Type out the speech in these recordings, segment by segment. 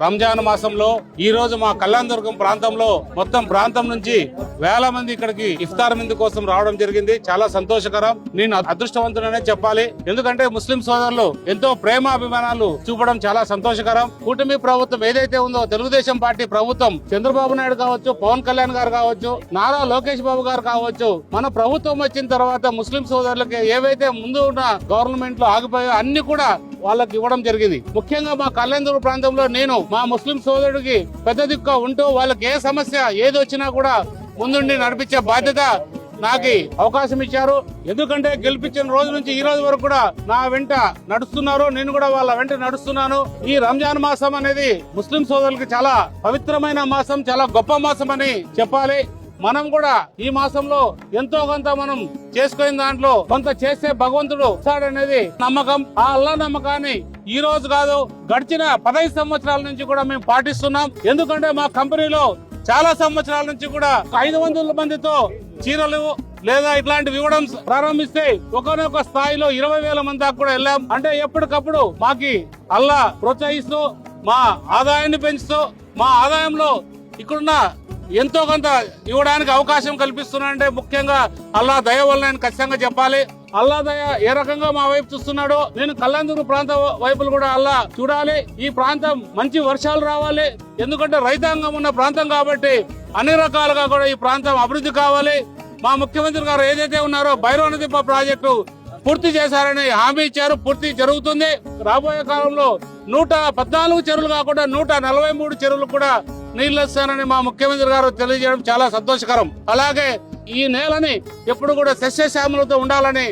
రంజాన్ మాసంలో ఈ రోజు మా కళ్యాణదుర్గం ప్రాంతంలో మొత్తం ప్రాంతం నుంచి వేల మంది ఇక్కడికి ఇఫ్తార్ విందు కోసం రావడం జరిగింది. చాలా సంతోషకరం. నేను అదృష్టవంతుడనే చెప్పాలి. ఎందుకంటే ముస్లిం సోదరులు ఎంతో ప్రేమ అభిమానాలు చూపడం చాలా సంతోషకరం. కూటమి ప్రభుత్వం ఏదైతే ఉందో తెలుగుదేశం పార్టీ ప్రభుత్వం, చంద్రబాబు నాయుడు కావచ్చు, పవన్ కళ్యాణ్ గారు కావచ్చు, నారా లోకేష్ బాబు గారు కావచ్చు, మన ప్రభుత్వం వచ్చిన తర్వాత ముస్లిం సోదరులకి ఏవైతే ముందు ఉన్న గవర్నమెంట్ లో ఆగిపోయో అన్ని కూడా వాళ్ళకి ఇవ్వడం జరిగింది. ముఖ్యంగా మా కళ్యాణదుర్గం ప్రాంతంలో నేను మా ముస్లిం సోదరుడికి పెద్ద దిక్కు ఉంటూ వాళ్ళకి ఏ సమస్య ఏది వచ్చినా కూడా ముందుండి నడిపించే బాధ్యత నాకు అవకాశం ఇచ్చారు. ఎందుకంటే గెలిపించిన రోజు నుంచి ఈ రోజు వరకు కూడా నా వెంట నడుస్తున్నారు. నేను కూడా వాళ్ళ వెంట నడుస్తున్నాను. ఈ రంజాన్ మాసం అనేది ముస్లిం సోదరులకి చాలా పవిత్రమైన మాసం, చాలా గొప్ప మాసం అని చెప్పాలి. మనం కూడా ఈ మాసంలో ఎంతో కొంత మనం చేసుకునే దాంట్లో కొంత చేస్తే భగవంతుడు వస్తాడనేది నమ్మకం. ఆ అల్లా నమ్మకాన్ని ఈ రోజు కాదు, గడిచిన 15 సంవత్సరాల నుంచి కూడా మేము పాటిస్తున్నాం. ఎందుకంటే మా కంపెనీలో చాలా సంవత్సరాల నుంచి కూడా 500 మందితో చీరలు లేదా ఇట్లాంటివి ఇవ్వడం ప్రారంభిస్తే ఒకనొక స్థాయిలో 20,000 మంది దాకా కూడా వెళ్ళాం. అంటే ఎప్పటికప్పుడు మాకి అల్లా ప్రోత్సహిస్తూ మా ఆదాయాన్ని పెంచుతూ మా ఆదాయంలో ఇక్కడున్న ఎంతో కొంత ఇవ్వడానికి అవకాశం కల్పిస్తున్నాడంటే ముఖ్యంగా అల్లా దయ వల్ల నేను ఖచ్చితంగా చెప్పాలి. అల్లా దయ ఏ రకంగా మా వైపు చూస్తున్నాడో నేను కళ్యాణదుర్గం ప్రాంత వైపులు కూడా అల్లా చూడాలి. ఈ ప్రాంతం మంచి వర్షాలు రావాలి. ఎందుకంటే రైతాంగం ఉన్న ప్రాంతం కాబట్టి అన్ని రకాలుగా కూడా ఈ ప్రాంతం అభివృద్ధి కావాలి. మా ముఖ్యమంత్రి గారు ఏదైతే ఉన్నారో భైరవనదిప్ప ప్రాజెక్టు పూర్తి చేశారని హామీ ఇచ్చారు. పూర్తి జరుగుతుంది. రాబోయే కాలంలో 114 చెరువులు కాకుండా 143 చెరువులు కూడా నీళ్లు వస్తానని మా ముఖ్యమంత్రి గారు తెలియజేయడం చాలా సంతోషకరం. అలాగే ఈ నేలని ఎప్పుడు కూడా సస్యశ్యామలతో ఉండాలని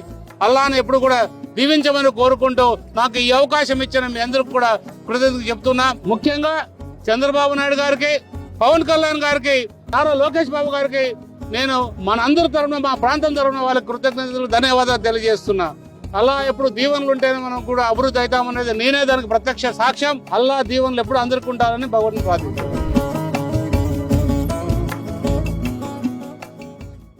అల్లాని ఎప్పుడు కూడా దీవించమని కోరుకుంటూ నాకు ఈ అవకాశం ఇచ్చిన మీ అందరికి కూడా కృతజ్ఞతలు చెప్తున్నా. ముఖ్యంగా చంద్రబాబు నాయుడు గారికి, పవన్ కళ్యాణ్ గారికి, నారా లోకేష్ బాబు గారికి నేను మనందరి తరఫున మా ప్రాంతం తరఫున వాళ్ళకి కృతజ్ఞతలు, ధన్యవాదాలు తెలియజేస్తున్నా. అల్లా ఎప్పుడు దీవెనలు ఉంటేనే మనం కూడా అభివృద్ధి అవుతామనేది నేనే దానికి ప్రత్యక్ష సాక్ష్యం. అల్లా దీవెనలు ఎప్పుడు అందరికీ ఉంటారని భగవంతుని ప్రార్థిస్తున్నాను.